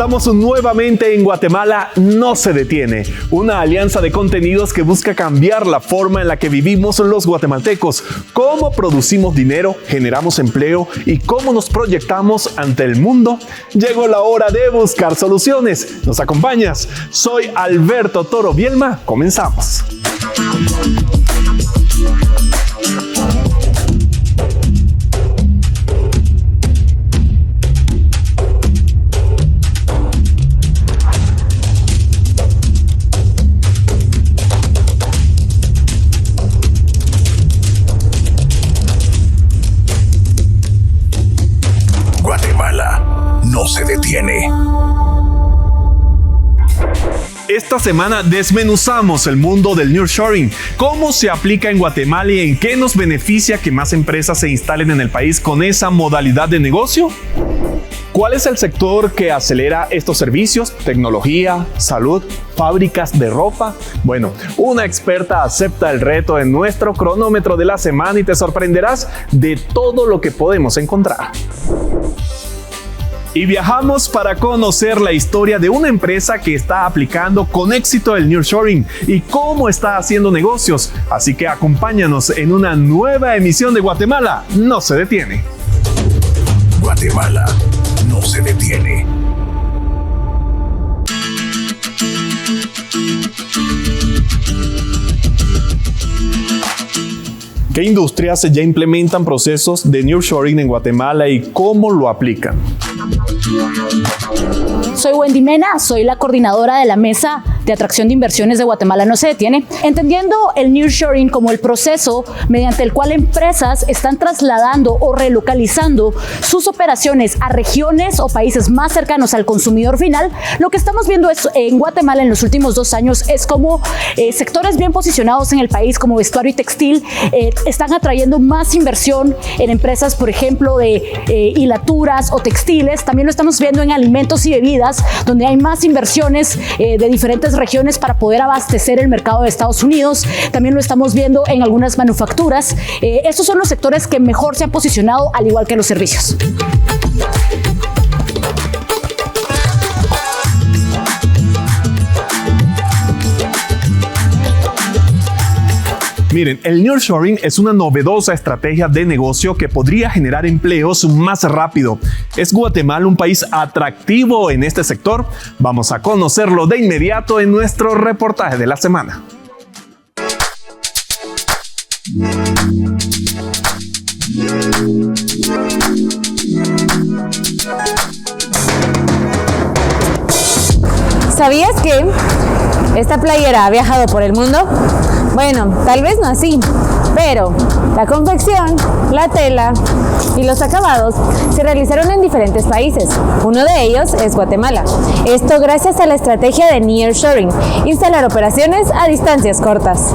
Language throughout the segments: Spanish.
Estamos nuevamente en Guatemala No Se Detiene, una alianza de contenidos que busca cambiar la forma en la que vivimos los guatemaltecos, cómo producimos dinero, generamos empleo y cómo nos proyectamos ante el mundo. Llegó la hora de buscar soluciones. ¿Nos acompañas? Soy Alberto Toro Bielma. Comenzamos. No se detiene. Esta semana desmenuzamos el mundo del nearshoring, cómo se aplica en Guatemala y en qué nos beneficia que más empresas se instalen en el país con esa modalidad de negocio. ¿Cuál es el sector que acelera estos servicios? ¿Tecnología, salud, fábricas de ropa? Bueno, una experta acepta el reto en nuestro cronómetro de la semana y te sorprenderás de todo lo que podemos encontrar. Y viajamos para conocer la historia de una empresa que está aplicando con éxito el nearshoring y cómo está haciendo negocios. Así que acompáñanos en una nueva emisión de Guatemala No Se Detiene. Guatemala no se detiene. ¿Qué industrias ya implementan procesos de nearshoring en Guatemala y cómo lo aplican? Soy Wendy Mena, soy la coordinadora de la Mesa de Atracción de Inversiones de Guatemala No Se Detiene, entendiendo el nearshoring como el proceso mediante el cual empresas están trasladando o relocalizando sus operaciones a regiones o países más cercanos al consumidor final. Lo que estamos viendo es, en Guatemala en los últimos 2 años es como sectores bien posicionados en el país como vestuario y textil están atrayendo más inversión en empresas, por ejemplo, de hilaturas o textiles. También lo estamos viendo en alimentos y bebidas, donde hay más inversiones de diferentes regiones para poder abastecer el mercado de Estados Unidos. También lo estamos viendo en algunas manufacturas. Estos son los sectores que mejor se han posicionado, al igual que los servicios. Miren, el nearshoring es una novedosa estrategia de negocio que podría generar empleos más rápido. ¿Es Guatemala un país atractivo en este sector? Vamos a conocerlo de inmediato en nuestro reportaje de la semana. ¿Sabías que esta playera ha viajado por el mundo? Bueno, tal vez no así, pero la confección, la tela y los acabados se realizaron en diferentes países. Uno de ellos es Guatemala. Esto gracias a la estrategia de nearshoring, instalar operaciones a distancias cortas.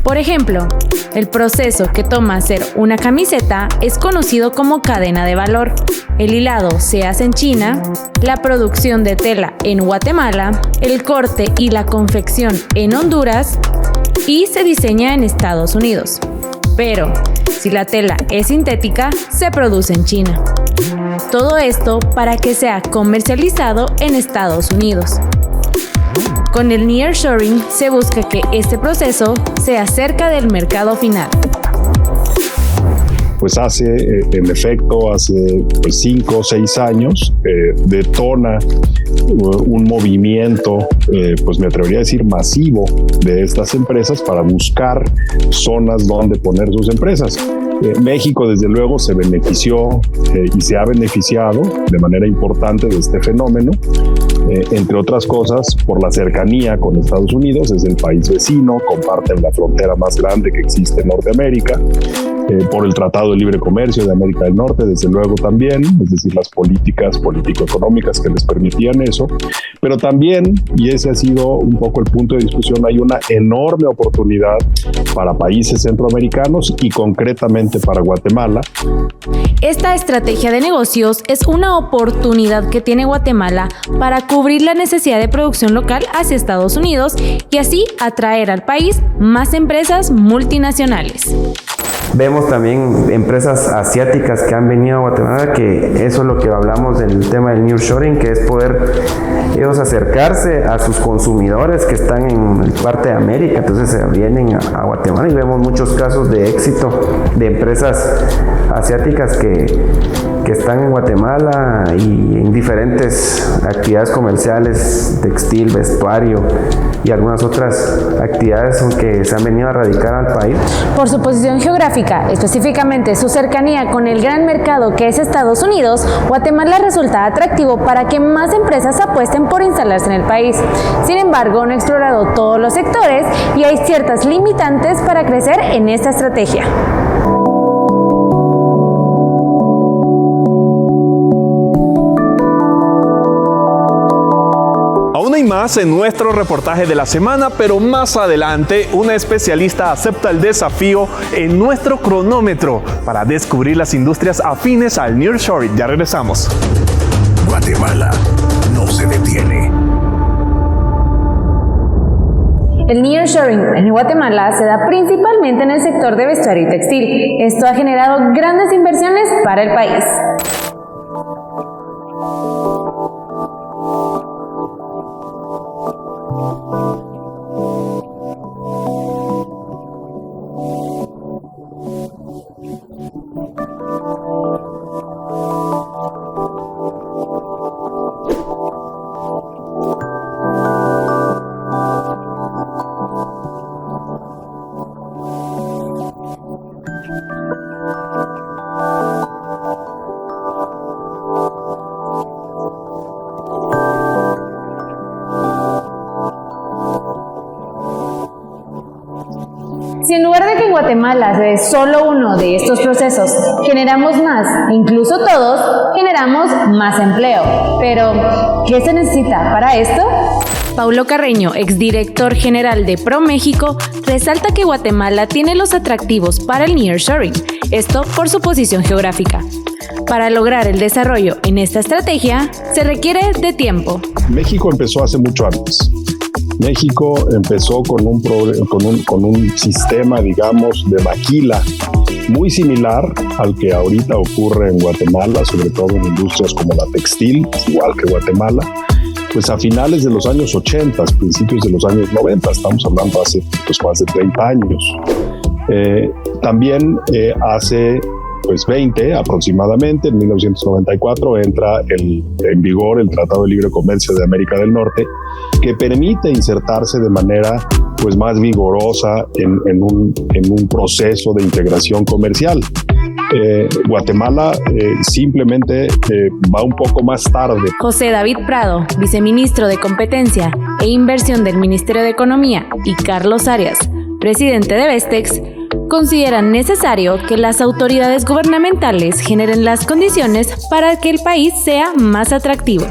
Por ejemplo, el proceso que toma hacer una camiseta es conocido como cadena de valor. El hilado se hace en China, la producción de tela en Guatemala, el corte y la confección en Honduras y se diseña en Estados Unidos. Pero, si la tela es sintética, se produce en China. Todo esto para que sea comercializado en Estados Unidos. Con el nearshoring se busca que este proceso sea cerca del mercado final. Pues hace 5 o 6 años detona un movimiento, pues me atrevería a decir masivo, de estas empresas para buscar zonas donde poner sus empresas. México, desde luego, se benefició y se ha beneficiado de manera importante de este fenómeno, entre otras cosas, por la cercanía con Estados Unidos. Es el país vecino, comparten la frontera más grande que existe en Norteamérica, por el Tratado de Libre Comercio de América del Norte, desde luego también, es decir, las políticas político-económicas que les permitían eso, pero también, y ese ha sido un poco el punto de discusión, hay una enorme oportunidad para países centroamericanos y concretamente para Guatemala. Esta estrategia de negocios es una oportunidad que tiene Guatemala para cubrir la necesidad de producción local hacia Estados Unidos y así atraer al país más empresas multinacionales. Vemos también empresas asiáticas que han venido a Guatemala, que eso es lo que hablamos del tema del nearshoring, que es poder ellos acercarse a sus consumidores que están en parte de América, entonces vienen a Guatemala y vemos muchos casos de éxito de empresas asiáticas que están en Guatemala y en diferentes actividades comerciales, textil, vestuario y algunas otras actividades que se han venido a radicar al país. Por su posición geográfica, específicamente su cercanía con el gran mercado que es Estados Unidos, Guatemala resulta atractivo para que más empresas apuesten por instalarse en el país. Sin embargo, no ha explorado todos los sectores y hay ciertas limitantes para crecer en esta estrategia. Aún hay más en nuestro reportaje de la semana, pero más adelante una especialista acepta el desafío en nuestro cronómetro para descubrir las industrias afines al nearshoring. Ya regresamos. Guatemala no se detiene. El nearshoring en Guatemala se da principalmente en el sector de vestuario y textil. Esto ha generado grandes inversiones para el país. Si en lugar de que en Guatemala se dé solo uno de estos procesos, generamos más, e incluso todos, generamos más empleo. Pero, ¿qué se necesita para esto? Paulo Carreño, exdirector general de ProMéxico, resalta que Guatemala tiene los atractivos para el nearshoring, esto por su posición geográfica. Para lograr el desarrollo en esta estrategia, se requiere de tiempo. México empezó hace mucho antes. México empezó con un sistema, digamos, de maquila muy similar al que ahorita ocurre en Guatemala, sobre todo en industrias como la textil, igual que Guatemala, pues a finales de los años 80, principios de los años 90, estamos hablando hace más de 30 años. También hace 20 aproximadamente, en 1994, entra en vigor el Tratado de Libre Comercio de América del Norte, que permite insertarse de manera más vigorosa en un proceso de integración comercial. Guatemala simplemente va un poco más tarde. José David Prado, viceministro de Competencia e Inversión del Ministerio de Economía, y Carlos Arias, presidente de Vestex, consideran necesario que las autoridades gubernamentales generen las condiciones para que el país sea más atractivo.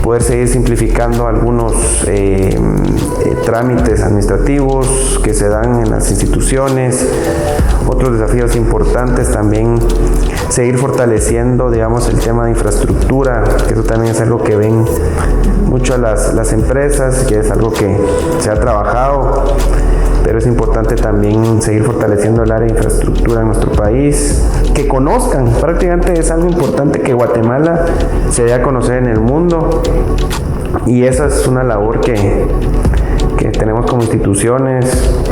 poder seguir simplificando algunos trámites administrativos que se dan en las instituciones. Otros desafíos importantes también, seguir fortaleciendo, digamos, el tema de infraestructura, que eso también es algo que ven mucho las empresas, que es algo que se ha trabajado, pero es importante también seguir fortaleciendo el área de infraestructura en nuestro país, que conozcan, prácticamente es algo importante que Guatemala se dé a conocer en el mundo, y esa es una labor que tenemos como instituciones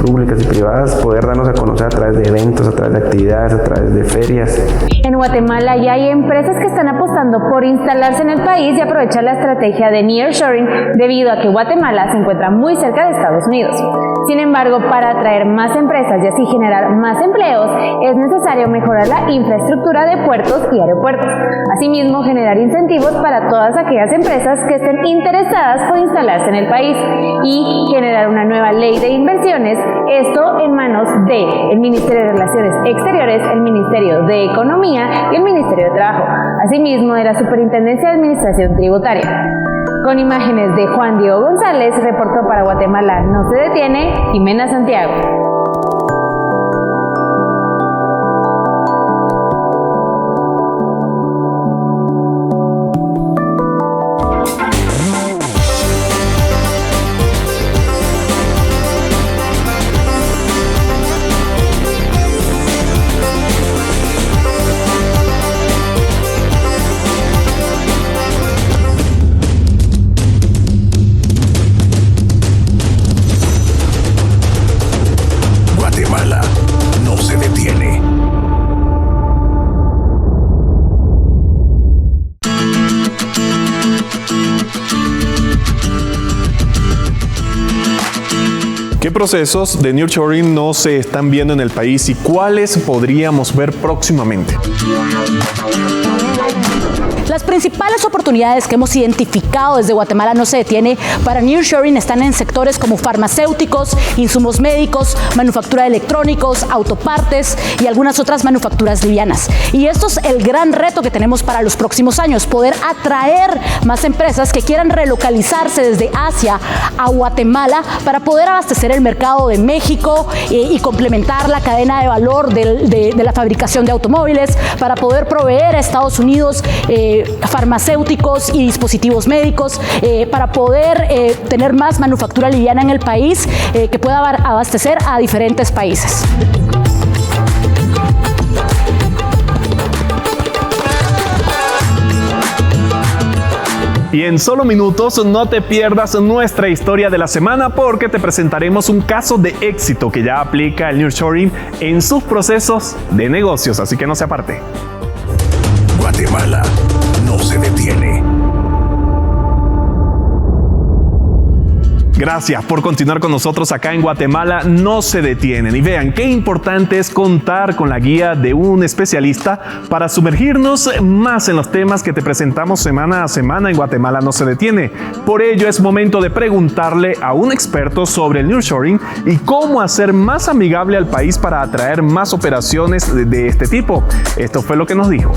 públicas y privadas, poder darnos a conocer a través de eventos, a través de actividades, a través de ferias. En Guatemala ya hay empresas que están apostando por instalarse en el país y aprovechar la estrategia de nearshoring debido a que Guatemala se encuentra muy cerca de Estados Unidos. Sin embargo, para atraer más empresas y así generar más empleos, es necesario mejorar la infraestructura de puertos y aeropuertos. Asimismo, generar incentivos para todas aquellas empresas que estén interesadas por instalarse en el país y generar una nueva ley de inversiones, esto en manos del Ministerio de Relaciones Exteriores, el Ministerio de Economía y el Ministerio de Trabajo, asimismo de la Superintendencia de Administración Tributaria. Con imágenes de Juan Diego González, reportó para Guatemala No Se Detiene, Jimena Santiago. No se detiene. ¿Qué procesos de nearshoring no se están viendo en el país y cuáles podríamos ver próximamente? Las principales oportunidades que hemos identificado desde Guatemala No Se Detiene para nearshoring están en sectores como farmacéuticos, insumos médicos, manufactura de electrónicos, autopartes y algunas otras manufacturas livianas. Y esto es el gran reto que tenemos para los próximos años, poder atraer más empresas que quieran relocalizarse desde Asia a Guatemala para poder abastecer el mercado de México y complementar la cadena de valor de la fabricación de automóviles, para poder proveer a Estados Unidos farmacéuticos y dispositivos médicos, para poder tener más manufactura liviana en el país que pueda abastecer a diferentes países. Y en solo minutos no te pierdas nuestra historia de la semana, porque te presentaremos un caso de éxito que ya aplica el nearshoring en sus procesos de negocios, así que no se aparte. Guatemala no se detiene. Gracias por continuar con nosotros acá en Guatemala No Se Detienen. Y vean qué importante es contar con la guía de un especialista para sumergirnos más en los temas que te presentamos semana a semana en Guatemala No Se Detiene. Por ello es momento de preguntarle a un experto sobre el nearshoring y cómo hacer más amigable al país para atraer más operaciones de este tipo. Esto fue lo que nos dijo.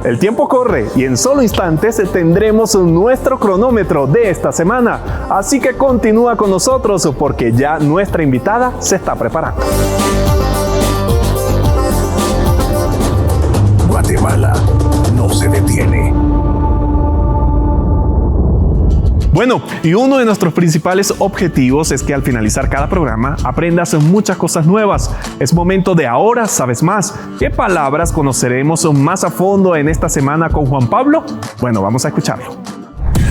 El tiempo corre y en solo instantes tendremos nuestro cronómetro de esta semana. Así que continúa con nosotros porque ya nuestra invitada se está preparando. Guatemala no se detiene. Bueno, y uno de nuestros principales objetivos es que al finalizar cada programa aprendas muchas cosas nuevas. Es momento de Ahora Sabes Más. ¿Qué palabras conoceremos más a fondo en esta semana con Juan Pablo? Bueno, vamos a escucharlo.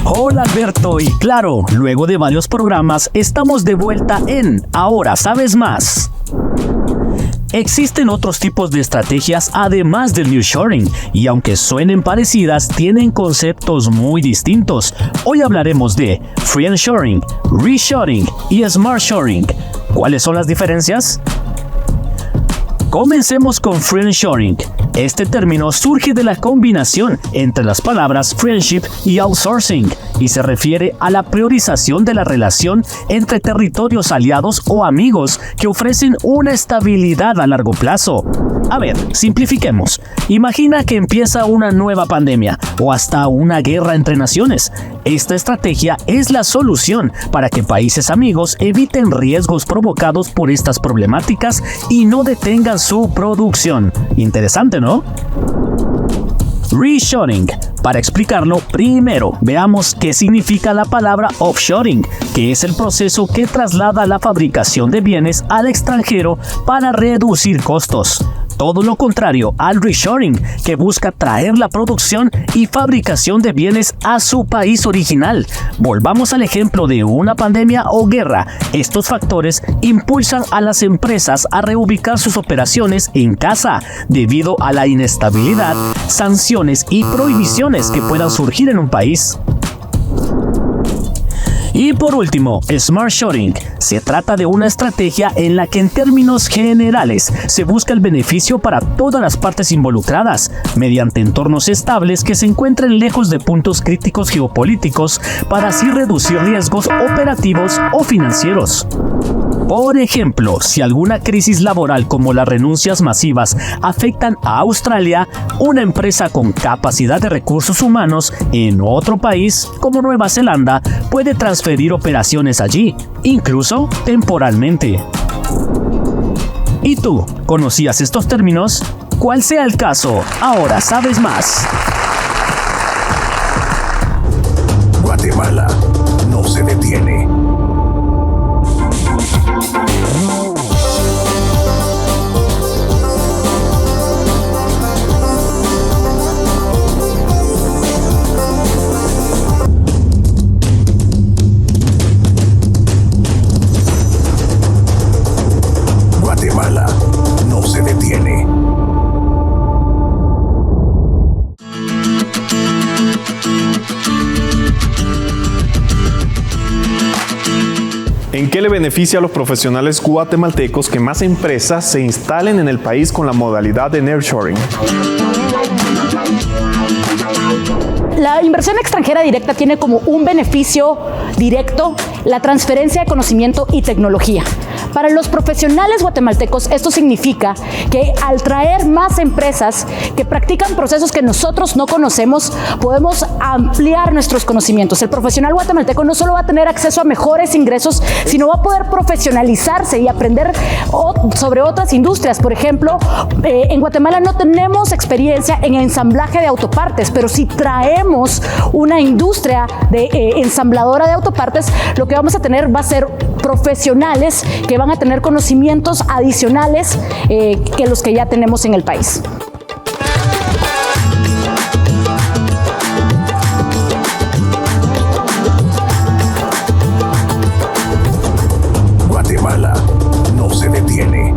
Hola Alberto, y claro, luego de varios programas estamos de vuelta en Ahora Sabes Más. Existen otros tipos de estrategias además del nearshoring y aunque suenen parecidas, tienen conceptos muy distintos. Hoy hablaremos de friendshoring, reshoring y smartshoring. ¿Cuáles son las diferencias? Comencemos con friendshoring. Este término surge de la combinación entre las palabras friendship y outsourcing y se refiere a la priorización de la relación entre territorios aliados o amigos que ofrecen una estabilidad a largo plazo. A ver, simplifiquemos. Imagina que empieza una nueva pandemia o hasta una guerra entre naciones. Esta estrategia es la solución para que países amigos eviten riesgos provocados por estas problemáticas y no detengan su producción. Interesante, ¿no? Reshoring. Para explicarlo, primero veamos qué significa la palabra offshoring, que es el proceso que traslada la fabricación de bienes al extranjero para reducir costos. Todo lo contrario al reshoring, que busca traer la producción y fabricación de bienes a su país original. Volvamos al ejemplo de una pandemia o guerra. Estos factores impulsan a las empresas a reubicar sus operaciones en casa debido a la inestabilidad, sanciones y prohibiciones que puedan surgir en un país. Y por último, Smart Shoring. Se trata de una estrategia en la que en términos generales se busca el beneficio para todas las partes involucradas, mediante entornos estables que se encuentren lejos de puntos críticos geopolíticos para así reducir riesgos operativos o financieros. Por ejemplo, si alguna crisis laboral como las renuncias masivas afectan a Australia, una empresa con capacidad de recursos humanos en otro país, como Nueva Zelanda, puede transferir operaciones allí, incluso temporalmente. ¿Y tú, conocías estos términos? Cual sea el caso, ahora sabes más. Guatemala no se detiene. Guatemala no se detiene. ¿En qué le beneficia a los profesionales guatemaltecos que más empresas se instalen en el país con la modalidad de nearshoring? La inversión extranjera directa tiene como un beneficio directo la transferencia de conocimiento y tecnología. Para los profesionales guatemaltecos, esto significa que al traer más empresas que practican procesos que nosotros no conocemos, podemos ampliar nuestros conocimientos. El profesional guatemalteco no solo va a tener acceso a mejores ingresos, sino va a poder profesionalizarse y aprender sobre otras industrias. Por ejemplo, en Guatemala no tenemos experiencia en ensamblaje de autopartes, pero si traemos una industria de ensambladora de autopartes, lo que vamos a tener va a ser profesionales que van a tener conocimientos adicionales que los que ya tenemos en el país. Guatemala no se detiene.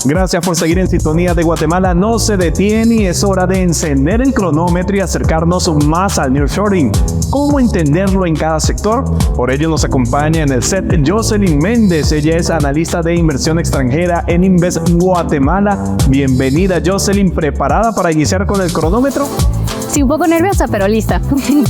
Gracias por seguir en sintonía de Guatemala no se detiene y es hora de encender el cronómetro y acercarnos más al nearshoring. ¿Cómo entenderlo en cada sector? Por ello nos acompaña en el set Jocelyn Méndez. Ella es analista de inversión extranjera en Invest Guatemala. Bienvenida, Jocelyn. ¿Preparada para iniciar con el cronómetro? Sí, un poco nerviosa, pero lista.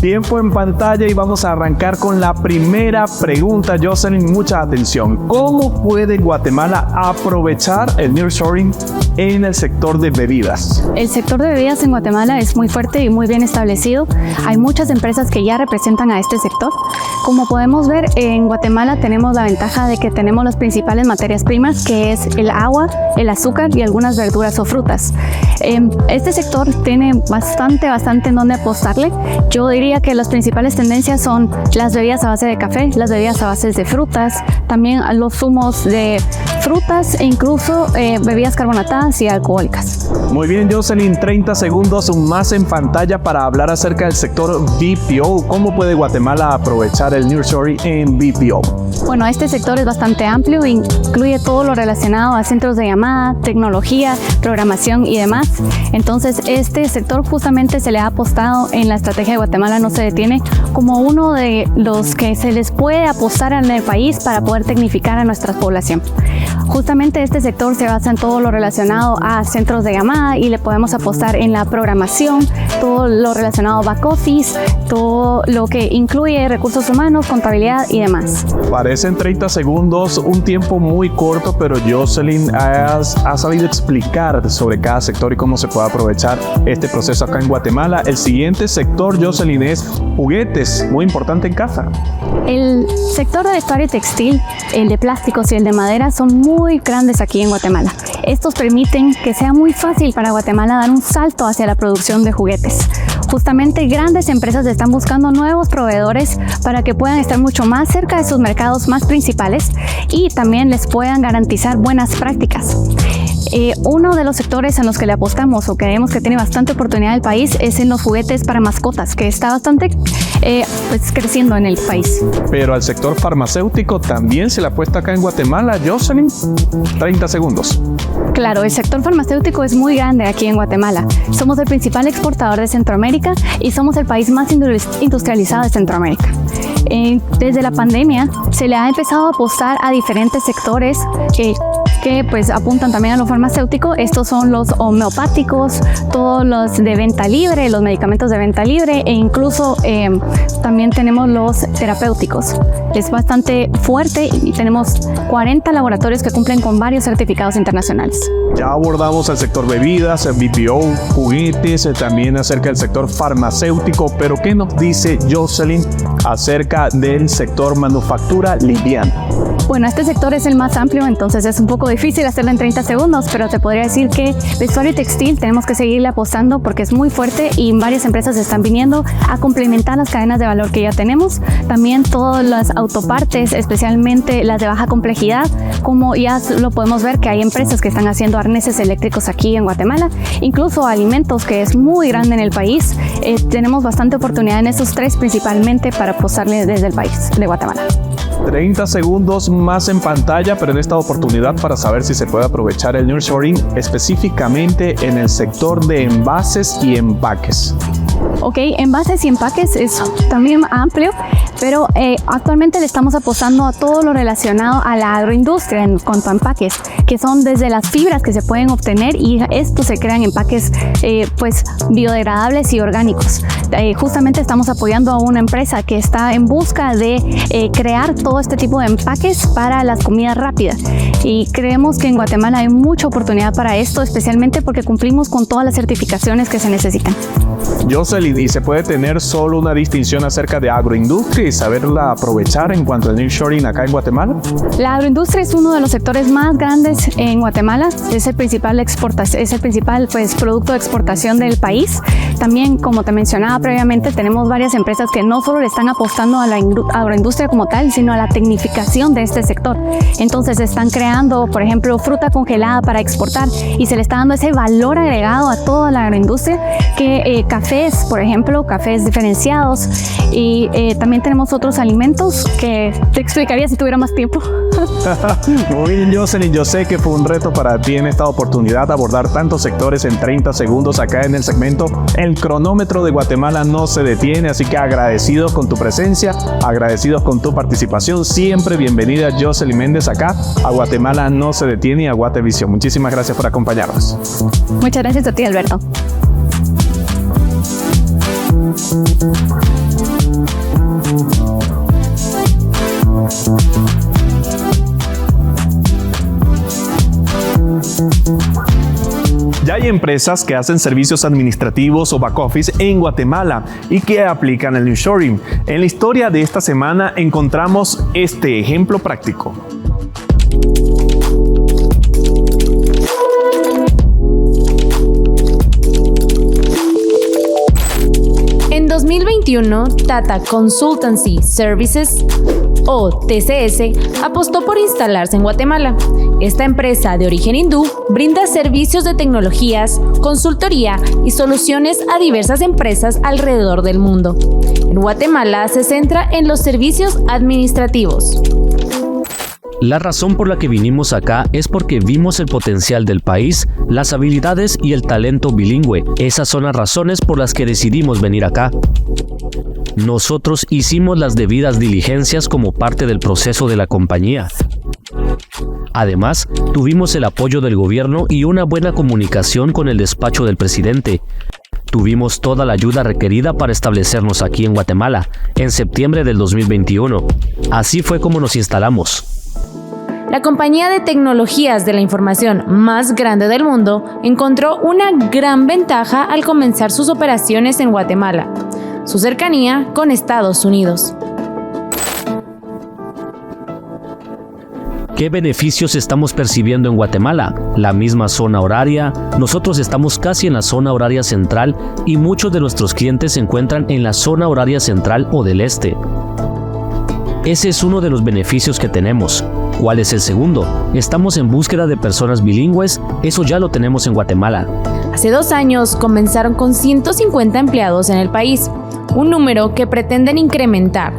Tiempo en pantalla y vamos a arrancar con la primera pregunta. Jocelyn, mucha atención. ¿Cómo puede Guatemala aprovechar el nearshoring en el sector de bebidas? El sector de bebidas en Guatemala es muy fuerte y muy bien establecido. Hay muchas empresas que ya representan a este sector. Como podemos ver, en Guatemala tenemos la ventaja de que tenemos las principales materias primas, que es el agua, el azúcar y algunas verduras o frutas. Este sector tiene bastante en dónde apostarle. Yo diría que las principales tendencias son las bebidas a base de café, las bebidas a base de frutas, también los zumos de frutas e incluso bebidas carbonatadas y alcohólicas. Muy bien, Jocelyn, 30 segundos más en pantalla para hablar acerca del sector BPO. ¿Cómo puede Guatemala aprovechar el nearshoring en BPO? Bueno, este sector es bastante amplio e incluye todo lo relacionado a centros de llamada, tecnología, programación y demás. Entonces, este sector justamente se le ha apostado en la estrategia de Guatemala no se detiene como uno de los que se les puede apostar en el país para poder tecnificar a nuestra población. Justamente este sector se basa en todo lo relacionado a centros de llamada y le podemos apostar en la programación, todo lo relacionado a back office, todo lo que incluye recursos humanos, contabilidad y demás. Parecen 30 segundos, un tiempo muy corto, pero Jocelyn ha sabido explicar sobre cada sector y cómo se puede aprovechar este proceso acá en Guatemala. El siguiente sector, Jocelyn, es juguetes, muy importante en casa. El sector de vestuario textil, el de plásticos y el de madera son muy grandes aquí en Guatemala. Estos permiten que sea muy fácil para Guatemala dar un salto hacia la producción de juguetes. Justamente grandes empresas están buscando nuevos proveedores para que puedan estar mucho más cerca de sus mercados más principales y también les puedan garantizar buenas prácticas. Uno de los sectores en los que le apostamos o creemos que tiene bastante oportunidad el país es en los juguetes para mascotas, que está bastante pues creciendo en el país. Pero al sector farmacéutico también se le apuesta acá en Guatemala. Jocelyn, 30 segundos. Claro, el sector farmacéutico es muy grande aquí en Guatemala. Somos el principal exportador de Centroamérica y somos el país más industrializado de Centroamérica. Desde la pandemia se le ha empezado a apostar a diferentes sectores que pues apuntan también a lo farmacéutico. Estos son los homeopáticos, todos los de venta libre, los medicamentos de venta libre e incluso también tenemos los terapéuticos. Es bastante fuerte y tenemos 40 laboratorios que cumplen con varios certificados internacionales. Ya abordamos el sector bebidas, el BPO, juguetes, también acerca del sector farmacéutico, pero ¿qué nos dice Jocelyn acerca del sector manufactura liviana? Bueno, este sector es el más amplio, entonces es un poco difícil hacerlo en 30 segundos, pero te podría decir que vestuario y textil tenemos que seguirle apostando porque es muy fuerte y varias empresas están viniendo a complementar las cadenas de valor que ya tenemos. También todas las autopartes, especialmente las de baja complejidad, como ya lo podemos ver que hay empresas que están haciendo arneses eléctricos aquí en Guatemala, incluso alimentos, que es muy grande en el país. Tenemos bastante oportunidad en estos tres principalmente para apostarle desde el país de Guatemala. 30 segundos más en pantalla, pero en esta oportunidad para saber si se puede aprovechar el nearshoring específicamente en el sector de envases y empaques. Ok, envases y empaques es también amplio, pero actualmente le estamos apostando a todo lo relacionado a la agroindustria en cuanto a empaques, que son desde las fibras que se pueden obtener y estos se crean empaques pues biodegradables y orgánicos. Justamente estamos apoyando a una empresa que está en busca de crear todo este tipo de empaques para las comidas rápidas y creemos que en Guatemala hay mucha oportunidad para esto, especialmente porque cumplimos con todas las certificaciones que se necesitan. Jocelyn, ¿y se puede tener solo una distinción acerca de agroindustria y saberla aprovechar en cuanto al nearshoring acá en Guatemala? La agroindustria es uno de los sectores más grandes en Guatemala, es el principal pues, producto de exportación del país. También, como te mencionaba previamente, tenemos varias empresas que no solo le están apostando a la agroindustria como tal, sino a la tecnificación de este sector. Entonces están creando, por ejemplo, fruta congelada para exportar y se le está dando ese valor agregado a toda la agroindustria, que cafés, por ejemplo, cafés diferenciados y también tenemos otros alimentos que te explicaría si tuviera más tiempo. Muy bien, Jocelyn, yo sé que fue un reto para ti en esta oportunidad abordar tantos sectores en 30 segundos acá en el segmento El Cronómetro de Guatemala no se detiene, así que agradecidos con tu presencia, agradecidos con tu participación, siempre bienvenida Jocelyn Méndez acá a Guatemala no se detiene y a Guatevisión. Muchísimas gracias por acompañarnos. Muchas gracias a ti, Alberto. Ya hay empresas que hacen servicios administrativos o back office en Guatemala y que aplican el nearshoring. En la historia de esta semana encontramos este ejemplo práctico. En 2021, Tata Consultancy Services, o TCS, apostó por instalarse en Guatemala. Esta empresa de origen hindú brinda servicios de tecnologías, consultoría y soluciones a diversas empresas alrededor del mundo. En Guatemala se centra en los servicios administrativos. La razón por la que vinimos acá es porque vimos el potencial del país, las habilidades y el talento bilingüe. Esas son las razones por las que decidimos venir acá. Nosotros hicimos las debidas diligencias como parte del proceso de la compañía. Además, tuvimos el apoyo del gobierno y una buena comunicación con el despacho del presidente. Tuvimos toda la ayuda requerida para establecernos aquí en Guatemala, en septiembre del 2021. Así fue como nos instalamos. La compañía de tecnologías de la información más grande del mundo encontró una gran ventaja al comenzar sus operaciones en Guatemala: su cercanía con Estados Unidos. ¿Qué beneficios estamos percibiendo en Guatemala? La misma zona horaria, nosotros estamos casi en la zona horaria central y muchos de nuestros clientes se encuentran en la zona horaria central o del este. Ese es uno de los beneficios que tenemos. ¿Cuál es el segundo? Estamos en búsqueda de personas bilingües, eso ya lo tenemos en Guatemala. Hace 2 años comenzaron con 150 empleados en el país, un número que pretenden incrementar.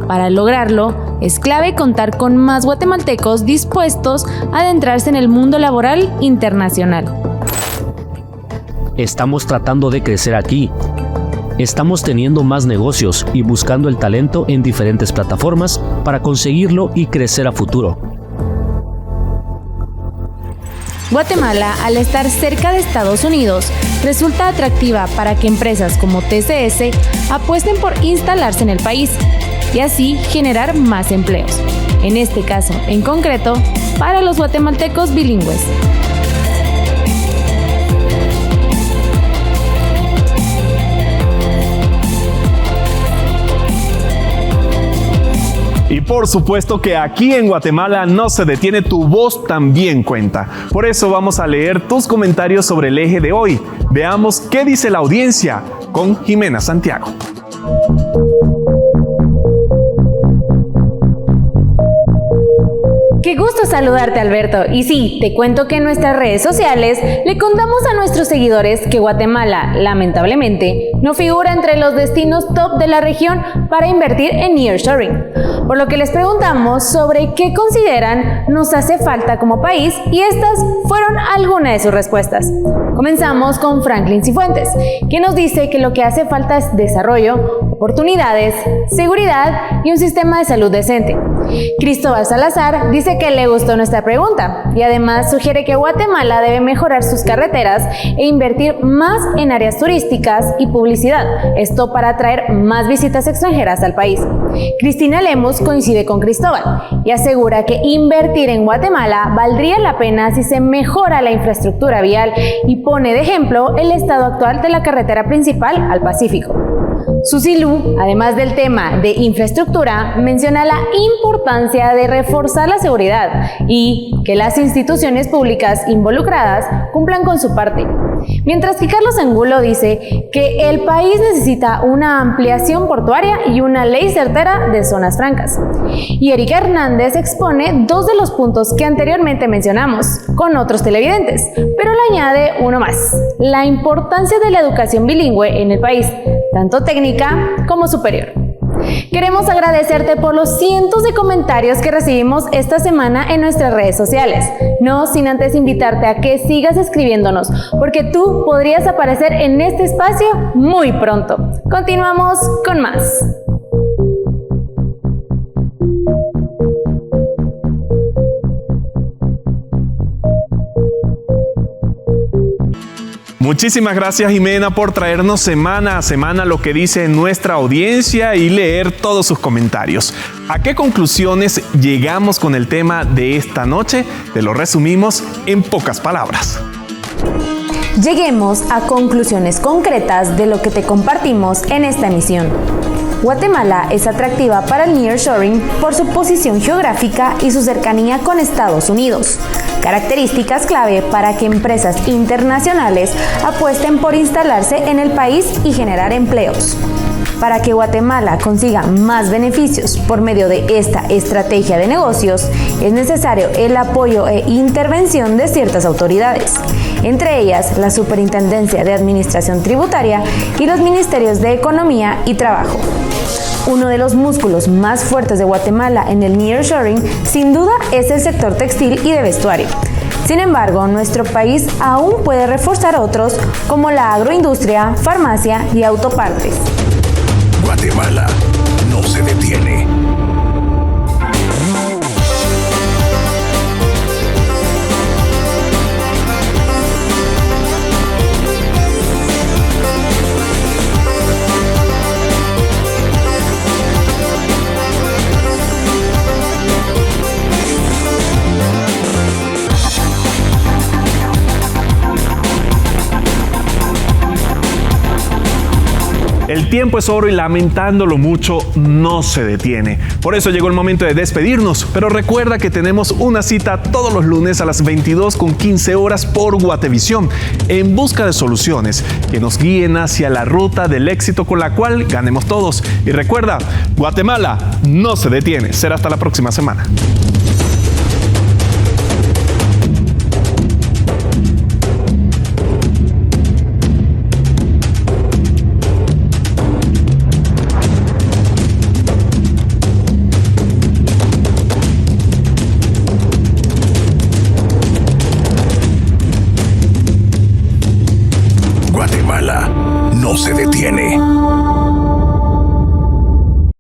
Para lograrlo, es clave contar con más guatemaltecos dispuestos a adentrarse en el mundo laboral internacional. Estamos tratando de crecer aquí. Estamos teniendo más negocios y buscando el talento en diferentes plataformas para conseguirlo y crecer a futuro. Guatemala, al estar cerca de Estados Unidos, resulta atractiva para que empresas como TCS apuesten por instalarse en el país y así generar más empleos. En este caso, en concreto, para los guatemaltecos bilingües. Y por supuesto que aquí en Guatemala no se detiene, tu voz también cuenta. Por eso vamos a leer tus comentarios sobre el eje de hoy. Veamos qué dice la audiencia con Jimena Santiago. Qué gusto saludarte, Alberto. Y sí, te cuento que en nuestras redes sociales le contamos a nuestros seguidores que Guatemala, lamentablemente, no figura entre los destinos top de la región para invertir en nearshoring. Por lo que les preguntamos sobre qué consideran nos hace falta como país y estas fueron algunas de sus respuestas. Comenzamos con Franklin Cifuentes, que nos dice que lo que hace falta es desarrollo, oportunidades, seguridad y un sistema de salud decente. Cristóbal Salazar dice que le gustó nuestra pregunta y además sugiere que Guatemala debe mejorar sus carreteras e invertir más en áreas turísticas y publicidad, esto para atraer más visitas extranjeras al país. Cristina Lemos coincide con Cristóbal y asegura que invertir en Guatemala valdría la pena si se mejora la infraestructura vial y pone de ejemplo el estado actual de la carretera principal al Pacífico. Susi Lu, además del tema de infraestructura, menciona la importancia de reforzar la seguridad y que las instituciones públicas involucradas cumplan con su parte. Mientras que Carlos Angulo dice que el país necesita una ampliación portuaria y una ley certera de zonas francas. Y Erika Hernández expone 2 de los puntos que anteriormente mencionamos con otros televidentes, pero le añade uno más: la importancia de la educación bilingüe en el país, tanto técnica como superior. Queremos agradecerte por los cientos de comentarios que recibimos esta semana en nuestras redes sociales. No sin antes invitarte a que sigas escribiéndonos, porque tú podrías aparecer en este espacio muy pronto. Continuamos con más. Muchísimas gracias, Jimena, por traernos semana a semana lo que dice nuestra audiencia y leer todos sus comentarios. ¿A qué conclusiones llegamos con el tema de esta noche? Te lo resumimos en pocas palabras. Lleguemos a conclusiones concretas de lo que te compartimos en esta emisión. Guatemala es atractiva para el nearshoring por su posición geográfica y su cercanía con Estados Unidos, características clave para que empresas internacionales apuesten por instalarse en el país y generar empleos. Para que Guatemala consiga más beneficios por medio de esta estrategia de negocios, es necesario el apoyo e intervención de ciertas autoridades, entre ellas la Superintendencia de Administración Tributaria y los Ministerios de Economía y Trabajo. Uno de los músculos más fuertes de Guatemala en el nearshoring, sin duda, es el sector textil y de vestuario. Sin embargo, nuestro país aún puede reforzar otros como la agroindustria, farmacia y autopartes. Guatemala no se detiene. El tiempo es oro y lamentándolo mucho no se detiene. Por eso llegó el momento de despedirnos, pero recuerda que tenemos una cita todos los lunes a las 22:15 horas por Guatevisión, en busca de soluciones que nos guíen hacia la ruta del éxito con la cual ganemos todos. Y recuerda, Guatemala no se detiene. Será hasta la próxima semana. no se detiene.